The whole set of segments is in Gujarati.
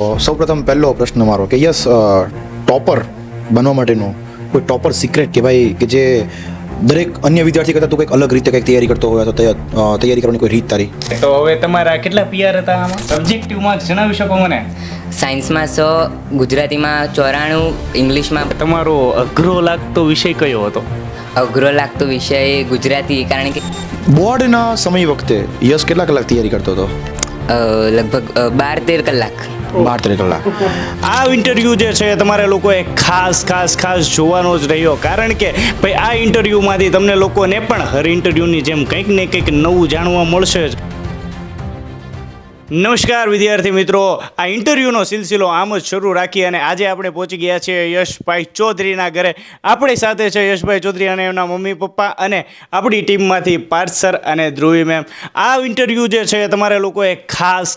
સૌપ્રથમ પહેલો પ્રશ્ન મારો કે યસ ટોપર બનવા માટેનું કોઈ ટોપર સિક્રેટ કે ભાઈ કે જે દરેક અન્ય વિદ્યાર્થી કરતાં તું કંઈક અલગ રીતે કંઈક તૈયારી કરતો હોય તો તૈયારી કરવાની કોઈ રીત તારી? તો હવે તમારા કેટલા પીઆર હતા આમાં? સબ્જેક્ટિવ માર્ક્સ જણાવી શકો મને? સાયન્સમાં 100, ગુજરાતીમાં 94, ઇંગ્લિશમાં તમારો અઘરો લાગતો વિષય કયો હતો? અઘરો લાગતો વિષય ગુજરાતી, કારણ કે બોર્ડના સમય વખતે યસ કેટલા કલાક તૈયારી કરતો હતો? લગભગ 12-13 કલાક. 12-13 કલાક. આ ઇન્ટરવ્યૂ જે છે તમારે લોકોએ ખાસ જોવાનો જ રહ્યો, કારણ કે ભાઈ આ ઇન્ટરવ્યૂમાંથી તમને લોકોને પણ હર ઇન્ટરવ્યૂની જેમ કંઈક ને કંઈક નવું જાણવા મળશે જ. નમસ્કાર વિદ્યાર્થી મિત્રો, આ ઇન્ટરવ્યૂનો સિલસિલો આમ જ શરૂ રાખી અને આજે આપણે પહોંચી ગયા છીએ યશભાઈ ચૌધરીના ઘરે. આપણી સાથે છે યશભાઈ ચૌધરી અને એમના મમ્મી પપ્પા અને આપણી ટીમમાંથી પાર્થ સર અને ધ્રુવી મેમ. આ ઇન્ટરવ્યૂ જે છે તમારે લોકોએ ખાસ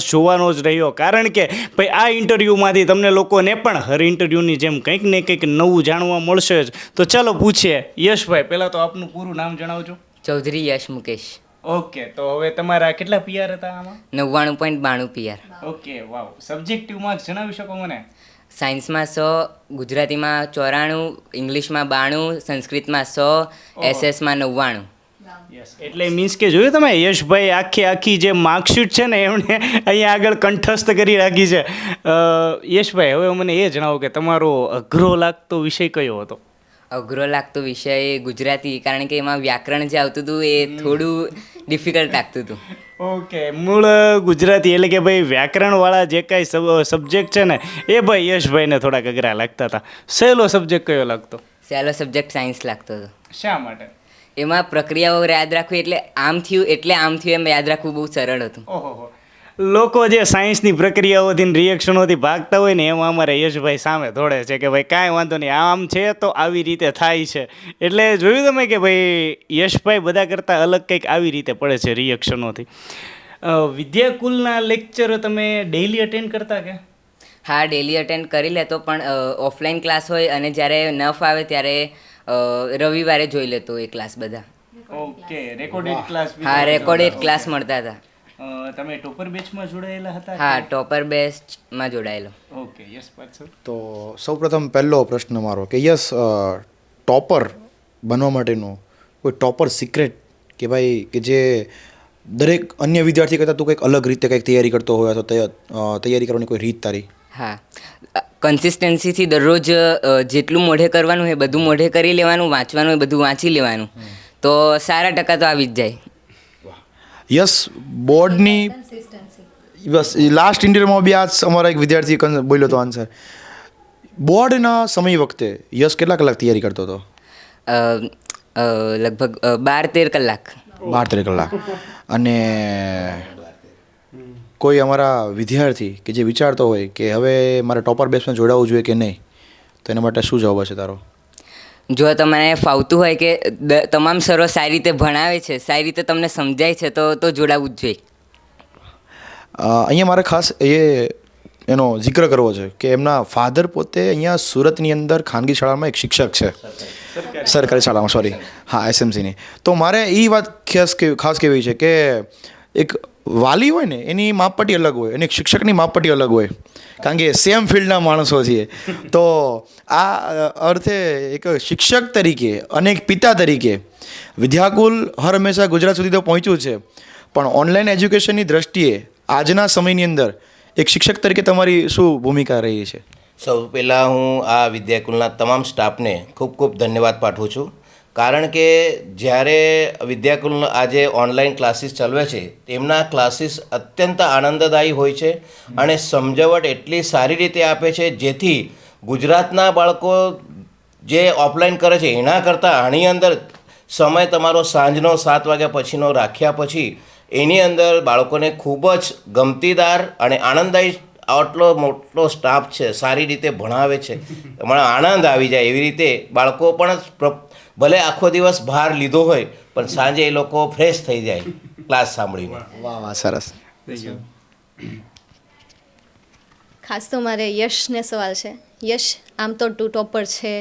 જોવાનો જ રહ્યો, કારણ કે ભાઈ આ ઇન્ટરવ્યૂમાંથી તમને લોકોને પણ હર ઇન્ટરવ્યૂની જેમ કંઈક ને કંઈક નવું જાણવા મળશે જ. તો ચાલો પૂછીએ. યશભાઈ, પહેલાં તો આપનું પૂરું નામ જણાવજો. ચૌધરી યશ મુકેશ. ઓકે, તો હવે તમારા કેટલા પીઆર હતા આમાં? 99.92 પીઆર. ઓકે, વાવ. સબ્જેક્ટિવ માર્ક્સ જણાવી શકો મને? સાયન્સમાં 100, ગુજરાતીમાં 94, ઇંગ્લિશમાં 92, સંસ્કૃતમાં 100, એસએસમાં 99. યસ, એટલે મીન્સ કે જોયું તમે યશભાઈ આખી જે માર્કશીટ છે ને એમણે અહીંયા આગળ કંઠસ્થ કરી રાખી છે. યશભાઈ, હવે મને એ જણાવો કે તમારો અઘરો લાગતો વિષય કયો હતો? અઘરો લાગતો વિષય ગુજરાતી, કારણ કે એમાં વ્યાકરણ જે આવતું હતું એ થોડું ડિફિકલ્ટ લાગતું હતું. ઓકે, મૂળ ગુજરાતી એટલે કે ભાઈ વ્યાકરણવાળા જે કાંઈ સબ્જેક્ટ છે ને એ ભાઈ યશભાઈને થોડાક અઘરા લાગતા હતા. સહેલો સબ્જેક્ટ કયો લાગતો? સહેલો સબ્જેક્ટ સાયન્સ લાગતો હતો. શા માટે? એમાં પ્રક્રિયાઓ યાદ રાખવી, એટલે આમ થયું એમ યાદ રાખવું બહુ સરળ હતું. ઓહો, લોકો જે સાયન્સની પ્રક્રિયાઓથી રિએક્શનોથી ભાગતા હોય ને એમાં અમારે યશભાઈ સામે દોડે છે કે ભાઈ કાંઈ વાંધો નહીં, આમ છે તો આવી રીતે થાય છે. એટલે જોયું તમે કે ભાઈ યશભાઈ બધા કરતાં અલગ કંઈક આવી રીતે પડે છે રિએક્શનોથી. વિદ્યાકુલના લેક્ચર તમે ડેઇલી અટેન્ડ કરતા કે? હા, ડેલી અટેન્ડ કરી લેતો, પણ ઓફલાઈન ક્લાસ હોય અને જ્યારે ન ફાવે ત્યારે રવિવારે જોઈ લેતો એ ક્લાસ બધા. Okay, recorded class? હા, રેકોર્ડેડ ક્લાસ મળતા હતા. તમે ટોપર બેચમાં જોડાયેલા હતા? હા, ટોપર બેચમાં જોડાયેલો. ઓકે, યસ પાછળ. તો સૌપ્રથમ પહેલો પ્રશ્ન મારો કે યસ ટોપર બનવા માટેનું કોઈ ટોપર સિક્રેટ કે ભાઈ કે જે દરેક અન્ય વિદ્યાર્થી કરતાં તું કંઈક અલગ રીતે કંઈક તૈયારી કરતો હોય તો તૈયારી કરવાની કોઈ રીત તારી? હા, કન્સિસ્ટન્સીથી દરરોજ જેટલું મોઢે કરવાનું એ બધું મોઢે કરી લેવાનું, વાંચવાનું એ બધું વાંચી લેવાનું, તો સારા ટકા તો આવી જ જાય. યસ, બોર્ડની બસ લાસ્ટ ઇન્ટરવ્યુમાં બી આજ અમારા એક વિદ્યાર્થી બોલ્યો હતો આન્સર. બોર્ડના સમય વખતે યસ કેટલા કલાક તૈયારી કરતો હતો? લગભગ 12-13 કલાક. 12-13 કલાક. અને કોઈ અમારા વિદ્યાર્થી કે જે વિચારતો હોય કે હવે મારે ટોપર બેચમાં જોડાવવું જોઈએ કે નહીં, તો એના માટે શું જવાબ હશે તારો? જો તમને ફાવતું હોય કે તમામ સરો સારી રીતે ભણાવે છે, સારી રીતે તમને સમજાય છે, તો જોડાવવું જ જોઈએ. અહીંયા મારે ખાસ એનો જિક્ર કરવો છે કે એમના ફાધર પોતે અહીંયા સુરતની અંદર ખાનગી શાળામાં એક શિક્ષક છે, સરકારી શાળામાં, સોરી, હા, એસએમસીની. તો મારે એ વાત ખાસ કહેવી છે કે એક વાલી હોય ને એની માપપટ્ટી અલગ હોય અને એક શિક્ષકની માપપટ્ટી અલગ હોય, કારણ કે સેમ ફિલ્ડના માણસો છીએ. તો આ અર્થે એક શિક્ષક તરીકે અને એક પિતા તરીકે વિદ્યાકુલ હર હંમેશા ગુજરાત સુધી તો પહોંચ્યું છે, પણ ઓનલાઈન એજ્યુકેશનની દ્રષ્ટિએ આજના સમયની અંદર એક શિક્ષક તરીકે તમારી શું ભૂમિકા રહી છે? સૌ પહેલાં હું આ વિદ્યાકુલના તમામ સ્ટાફને ખૂબ ધન્યવાદ પાઠવું છું, કારણ કે જ્યારે વિદ્યાકુલ આજે ઓનલાઈન ક્લાસીસ ચાલવે છે તેમના ક્લાસીસ અત્યંત આનંદદાયી હોય છે અને સમજાવટ એટલી સારી રીતે આપે છે, જેથી ગુજરાતના બાળકો જે ઓફલાઈન કરે છે એના કરતાં આની અંદર સમય તમારો સાંજનો 7 વાગ્યા પછીનો રાખ્યા પછી એની અંદર બાળકોને ખૂબ જ ગમતીદાર અને આનંદદાયી આટલો મોટો સ્ટાફ છે, સારી રીતે ભણાવે છે, મને આનંદ આવી જાય એવી રીતે બાળકો પણ ભલે આખો દિવસ બહાર લીધો હોય પણ સાંજે એ લોકો ફ્રેશ થઈ જાય ક્લાસ સાંભળીને. વાહ વાહ, સરસ. ખાસ તો મારે યશને સવાલ છે. યશ, આમ તો ટોપર છે,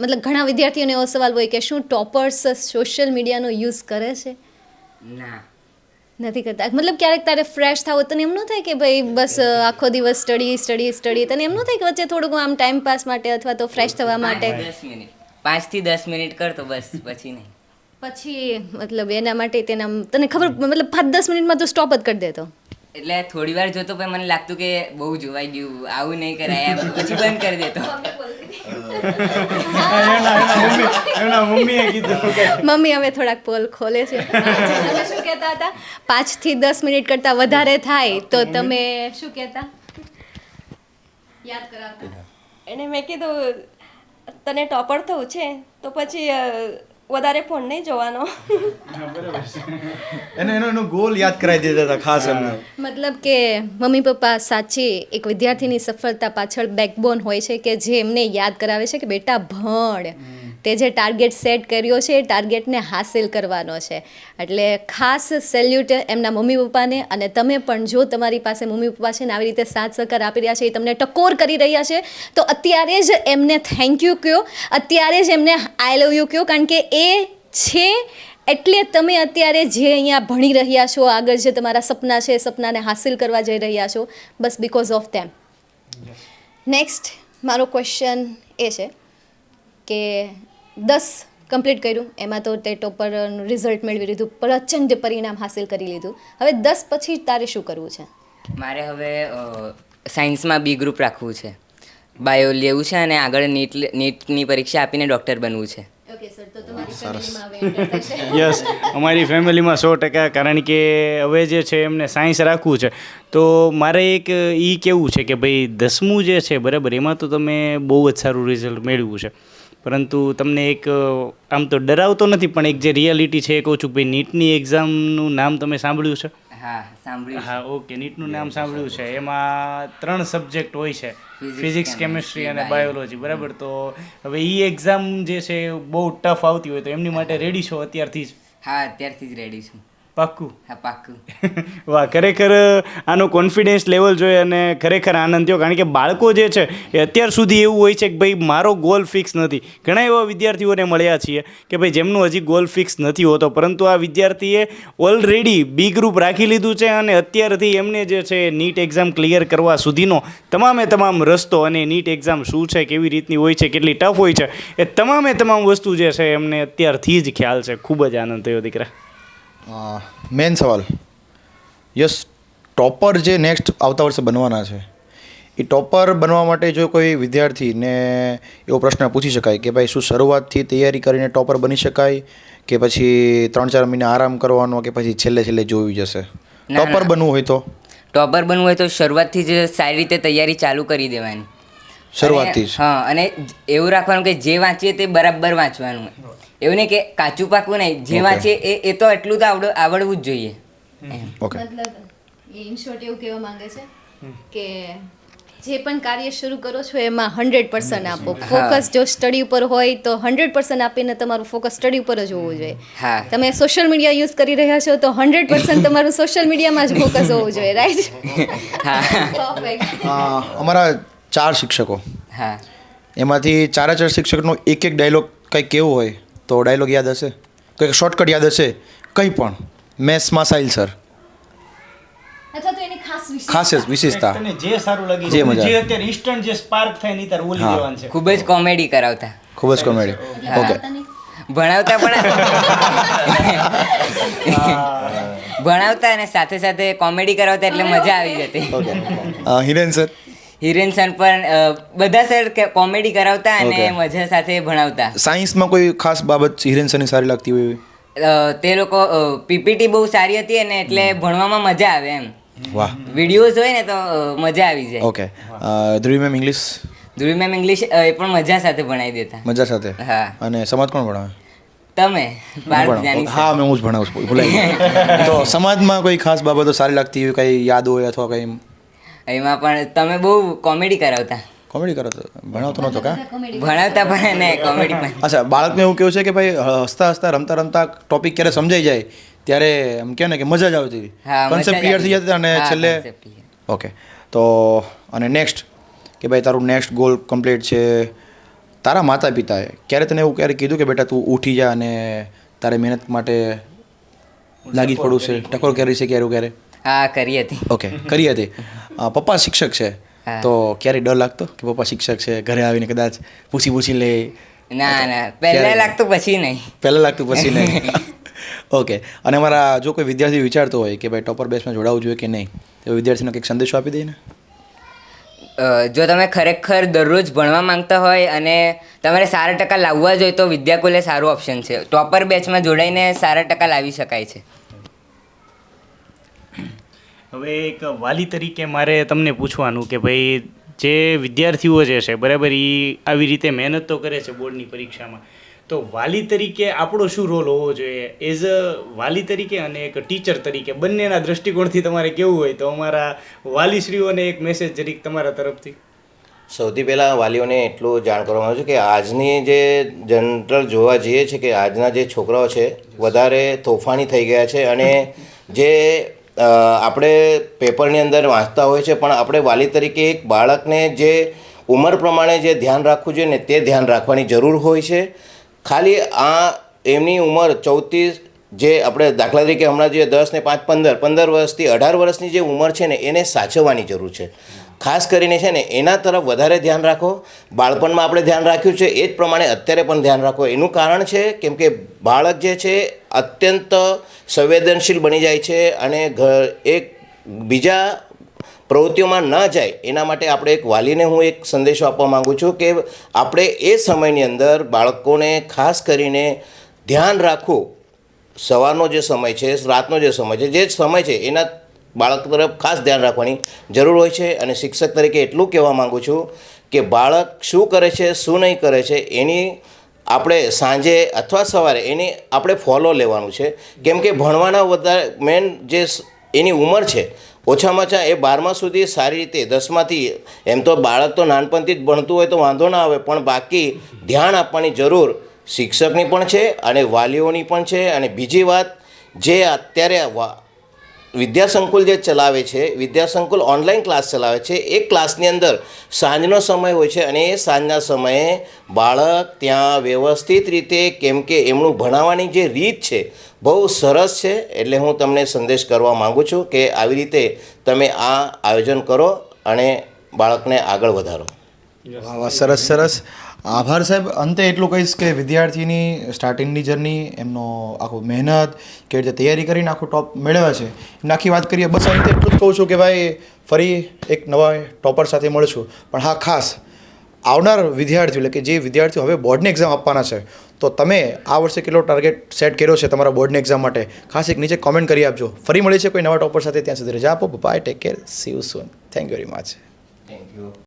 મતલબ ઘણા વિદ્યાર્થીઓને એવો સવાલ હોય કે શું ટોપર્સ સોશિયલ મીડિયાનો યુઝ કરે છે? ના, નથી કરતા મતલબ ક્યારેક તારે ફ્રેશ થાવ તને એમ ન થાય કે ભાઈ બસ આખો દિવસ સ્ટડી તને એમ ન થાય કે વચ્ચે થોડુંક આમ ટાઈમ પાસ માટે અથવા તો ફ્રેશ થવા માટે 5 થી 10 મિનિટ કરતો બસ, પછી નહીં. પછી મતલબ એના માટે તેના તને ખબર મતલબ 5-10 મિનિટમાં તો સ્ટોપ જ કરી દેતો. એટલે થોડી વાર જોતો પણ મને લાગતું કે બહુ જોવાઈ ગયું, આવું નહીં કરાય એમ, પછી બંધ કરી દેતો. એમના મમ્મીએ કીધું કે મમ્મી હવે થોડાક પોલ ખોલે છે. તમે શું કહેતા હતા? 5 થી 10 મિનિટ કરતાં વધારે થાય તો તમે શું કહેતા? યાદ કરાવતા. એને મેં કીધું તને ટોપર થવું છે તો પછી વધારે ફોન નહીં જોવાનો. એનો ગોલ યાદ કરાવી દેતા હતા ખાસ એમને. મતલબ કે મમ્મી પપ્પા સાચી એક વિદ્યાર્થીની સફળતા પાછળ બેકબોન હોય છે કે જે એમને યાદ કરાવે છે કે બેટા ભણ, તે જે ટાર્ગેટ સેટ કર્યો છે એ ટાર્ગેટને હાસિલ કરવાનો છે. એટલે ખાસ સેલ્યુટ એમના મમ્મી પપ્પાને. અને તમે પણ જો તમારી પાસે મમ્મી પપ્પા છે ને આવી રીતે સાથ સહકાર આપી રહ્યા છે, એ તમને ટકોર કરી રહ્યા છે, તો અત્યારે જ એમને થેન્ક યુ કહો, અત્યારે જ એમને આઈ લવ યુ કહો. કારણ કે એ છે એટલે તમે અત્યારે જે અહીંયા ભણી રહ્યા છો, આગળ જે તમારા સપના છે એ સપનાને હાસિલ કરવા જઈ રહ્યા છો, બસ બિકોઝ ઓફ ધેમ. નેક્સ્ટ મારો ક્વેશ્ચન એ છે કે 10 કમ્પ્લીટ કર્યું, એમાં તો તે ટોપરનું રિઝલ્ટ મેળવી લીધું, પ્રચંડ પરિણામ હાસિલ કરી લીધું. હવે 10 પછી તારે શું કરવું છે? મારે હવે સાયન્સમાં બી ગ્રુપ રાખવું છે, બાયો લેવું છે અને આગળ નીટની પરીક્ષા આપીને ડૉક્ટર બનવું છે. ઓકે સર, તો તમારી ફેમિલીમાં હવે enter થશે. યસ, અમારી ફેમિલીમાં 100%, કારણ કે હવે જે છે એમને સાયન્સ રાખવું છે. તો મારે એક એ કહેવું છે કે ભાઈ 10મું જે છે બરાબર, એમાં તો તમે બહુ જ સારું રિઝલ્ટ મેળવ્યું છે, પરંતુ તમને એક આમ તો ડરાવતો નથી પણ એક જે રિયાલિટી છે એ કહું છું કે ભાઈ નીટની એક્ઝામનું નામ તમે સાંભળ્યું છે? હા, સાંભળ્યું. હા, ઓકે, નીટનું નામ સાંભળ્યું છે. એમાં 3 સબ્જેક્ટ હોય છે, ફિઝિક્સ, કેમિસ્ટ્રી અને બાયોલોજી, બરાબર. તો હવે એ એક્ઝામ જે છે બહુ ટફ આવતી હોય તો એમની માટે રેડી છો અત્યારથી જ? હા, અત્યારથી જ રેડી છું. પાક્કું? હા, પાક્કું. વાહ, ખરેખર આનો કોન્ફિડન્સ લેવલ જોઈએ અને ખરેખર આનંદ થયો. કારણ કે બાળકો જે છે એ અત્યાર સુધી એવું હોય છે કે ભાઈ મારો ગોલ ફિક્સ નથી. ઘણા એવા વિદ્યાર્થીઓને મળ્યા છીએ કે ભાઈ જેમનું હજી ગોલ ફિક્સ નથી હોતો, પરંતુ આ વિદ્યાર્થીએ ઓલરેડી બી ગ્રુપ રાખી લીધું છે અને અત્યારથી એમને જે છે નીટ એક્ઝામ ક્લિયર કરવા સુધીનો તમામ રસ્તો અને નીટ એક્ઝામ શું છે, કેવી રીતની હોય છે, કેટલી ટફ હોય છે, એ તમામ વસ્તુ જે છે એમને અત્યારથી જ ખ્યાલ છે. ખૂબ જ આનંદ થયો દીકરા. મેન સવાલ, યસ, ટોપર જે નેક્સ્ટ આવતા વર્ષે બનવાના છે, એ ટોપર બનવા માટે જો કોઈ વિદ્યાર્થીને એવો પ્રશ્ન પૂછી શકાય કે ભાઈ શું શરૂઆતથી તૈયારી કરીને ટોપર બની શકાય કે પછી 3-4 મહિના આરામ કરવાનો કે પછી છેલ્લે જોવી જશે? ટોપર બનવું હોય તો શરૂઆતથી જ સારી રીતે તૈયારી ચાલુ કરી દેવાની. શરૂઆતથી જ? હા, અને એવું રાખવાનું કે જે વાંચીએ તે બરાબર વાંચવાનું. એવું નહીં કે કાચું પાકું નહીં, જે વાંચીએ એ તો એટલું તો આવડવું જ જોઈએ. ઓકે. મતલબ એ ઇન શોર્ટ એવું કહેવા માંગે છે કે જે પણ કાર્ય શરૂ કરો છો એમાં 100% આપો. ફોકસ જો સ્ટડી ઉપર હોય તો 100% આપીને તમારું ફોકસ સ્ટડી ઉપર જ હોવું જોઈએ. હા. તમે સોશિયલ મીડિયા યુઝ કરી રહ્યા છો તો 100% તમારું સોશિયલ મીડિયામાં જ ફોકસ હોવું જોઈએ, રાઈટ? પરફેક્ટ. અમારા 4 શિક્ષકો, હા, એમાંથી 4 શિક્ષકનો એક ડાયલોગ કંઈક કેવું હોય તો ડાયલોગ યાદ હશે, કંઈક શોર્ટકટ યાદ હશે, કંઈ પણ મેથ્સમાં સાહિલ સર, અથવા તો એની ખાસ વિશેષતા તને જે સારું લાગે, જે મજા જે અત્યારે ઇન્સ્ટન્ટ જે સ્પાર્ક થાય નહીં તાર ઓલી જવાનું છે. ખૂબ જ કોમેડી કરાવતા. ખૂબ જ કોમેડી. ઓકે. ભણાવતા અને સાથે કોમેડી કરાવતા એટલે મજા આવી જતી. Okay. Hiren sir? Hiren sir પણ બધા સર કોમેડી કરાવતા અને મજા સાથે ભણાવતા. સાયન્સમાં કોઈ ખાસ બાબત હિરેન સરની સારી લાગતી હોય? તે લોકો પીપીટી બહુ સારી હતી અને એટલે ભણવામાં મજા આવે એમ. વાહ. વિડીયોઝ હોય ને તો મજા આવી જાય. Okay. Dhruvi ma'am English? Dhruvi ma'am English એ પણ મજા સાથે ભણાવી દેતા. મજા સાથે? હા. અને સમાજ કોણ ભણાવે? તમે? હા, મેં હું જ ભણાવું છું, ભૂલાઈ ગયું. તો સમાજમાં કોઈ ખાસ બાબતો સારી લાગતી હોય, કંઈ યાદ હોય અથવા કંઈ? એમાં પણ તમે બહુ કોમેડી કરાવતા. કોમેડી કરો તો ભણાવતો નહોતો કા? ભણાવતા પણ ને કોમેડી પણ. અચ્છા, બાળકને એવું કેવું છે કે ભાઈ હસતા રમતા ટોપિક ક્યારે સમજાઈ જાય ત્યારે એમ કહે ને કે મજા જ આવતી, કન્સેપ્ટ ક્લિયર થઈ જતા અને છેલ્લે. ઓકે. તો અને નેક્સ્ટ કે ભાઈ તારું નેક્સ્ટ ગોલ કમ્પ્લીટ છે, તારા માતા પિતાએ ક્યારે તને એવું ક્યારે કીધું કે બેટા તું ઉઠી જા અને તારે મહેનત માટે લાગી જ પડવું છે, ટકોર કરી છે ક્યારે ક્યારે? હા કરી હતી. ઓકે, કરી હતી. પપ્પા શિક્ષક છે, હા. તો ક્યારે ડર લાગતો કે પપ્પા શિક્ષક છે, ઘરે આવીને કદાચ પૂછી લે? ના પહેલાં લાગતું પછી નહીં. પહેલાં લાગતું પછી નહીં. ઓકે, અને અમારા જો કોઈ વિદ્યાર્થી વિચારતો હોય કે ભાઈ ટોપર બેચમાં જોડાવવું જોઈએ કે નહીં, તો વિદ્યાર્થીને કંઈક સંદેશો આપી દઈએ ને. જો તમે ખરેખર દરરોજ ભણવા માંગતા હોય અને તમારે સારા ટકા લાવવા જ હોય તો વિદ્યાકુલ એ સારું ઓપ્શન છે. ટોપર બેચમાં જોડાઈને સારા ટકા લાવી શકાય છે. હવે એક વાલી તરીકે મારે તમને પૂછવાનું કે ભાઈ જે વિદ્યાર્થીઓ જે છે બરાબર એ આવી રીતે મહેનત તો કરે છે બોર્ડની પરીક્ષામાં, તો વાલી તરીકે આપણો શું રોલ હોવો જોઈએ એઝ અ વાલી તરીકે અને એક ટીચર તરીકે, બંનેના દૃષ્ટિકોણથી તમારે કેવું હોય તો અમારા વાલીશ્રીઓને એક મેસેજ જરીક તમારા તરફથી. સૌથી પહેલાં વાલીઓને એટલું જાણ કરવામાં આવ્યું છે કે આજની જે જનરલ જોવા જઈએ છે કે આજના જે છોકરાઓ છે વધારે તોફાની થઈ ગયા છે, અને જે આપણે પેપરની અંદર વાંચતા હોય છે પણ આપણે વાલી તરીકે એક બાળકને જે ઉંમર પ્રમાણે જે ધ્યાન રાખવું જોઈએ ને તે ધ્યાન રાખવાની જરૂર હોય છે. ખાલી આ એમની ઉંમર 34, જે આપણે દાખલા તરીકે હમણાં જે 10 ને 5 15 વર્ષથી 18 વર્ષની જે ઉંમર છે ને એને સાચવવાની જરૂર છે. ખાસ કરીને છે ને એના તરફ વધારે ધ્યાન રાખો. બાળપણમાં આપણે ધ્યાન રાખ્યું છે એ જ પ્રમાણે અત્યારે પણ ધ્યાન રાખો. એનું કારણ છે કેમ કે બાળક જે છે અત્યંત સંવેદનશીલ બની જાય છે અને એક બીજા પ્રવૃત્તિઓમાં ન જાય એના માટે આપણે એક વાલીને હું એક સંદેશો આપવા માગું છું કે આપણે એ સમયની અંદર બાળકોને ખાસ કરીને ધ્યાન રાખવું. સવારનો જે સમય છે, રાતનો જે સમય છે, જે સમય છે એના બાળક તરફ ખાસ ધ્યાન રાખવાની જરૂર હોય છે. અને શિક્ષક તરીકે એટલું કહેવા માગું છું કે બાળક શું કરે છે શું નહીં કરે છે એની આપણે સાંજે અથવા સવારે એની આપણે ફોલો લેવાનું છે. કેમ કે ભણવાના વધારે મેન જે એની ઉંમર છે ઓછામાં ઓછા એ 12મા સુધી સારી રીતે, 10માંથી એમ તો બાળક તો નાનપણથી જ ભણતું હોય તો વાંધો ના આવે, પણ બાકી ધ્યાન આપવાની જરૂર શિક્ષકની પણ છે અને વાલીઓની પણ છે. અને બીજી વાત, જે અત્યારે વિદ્યાસંકુલ જે ચલાવે છે, વિદ્યાસંકુલ ઓનલાઈન ક્લાસ ચલાવે છે, એ ક્લાસની અંદર સાંજનો સમય હોય છે અને એ સાંજના સમયે બાળક ત્યાં વ્યવસ્થિત રીતે, કેમ કે એમનું ભણાવવાની જે રીત છે બહુ સરસ છે. એટલે હું તમને સંદેશ કરવા માગું છું કે આવી રીતે તમે આ આયોજન કરો અને બાળકને આગળ વધારો. વાહ વાહ, સરસ સરસ, આભાર સાહેબ. અંતે એટલું કહીશ કે વિદ્યાર્થીની સ્ટાર્ટિંગની જર્ની, એમનો આખું મહેનત, કેવી રીતે તૈયારી કરીને આખું ટોપ મેળવ્યા છે, એની આખી વાત કરીએ. બસ અંતે એટલું જ કહું છું કે ભાઈ ફરી એક નવા ટોપર સાથે મળશું. પણ હા, ખાસ આવનાર વિદ્યાર્થીઓ, એટલે કે જે વિદ્યાર્થીઓ હવે બોર્ડની એક્ઝામ આપવાના છે, તો તમે આ વર્ષે કેટલો ટાર્ગેટ સેટ કર્યો છે તમારા બોર્ડની એક્ઝામ માટે, ખાસ એક નીચે કોમેન્ટ કરી આપજો. ફરી મળીએ છીએ કોઈ નવા ટોપર સાથે. ત્યાં સુધી રજા આપો. Bye, take care, see you soon. Thank you very much. Thank you.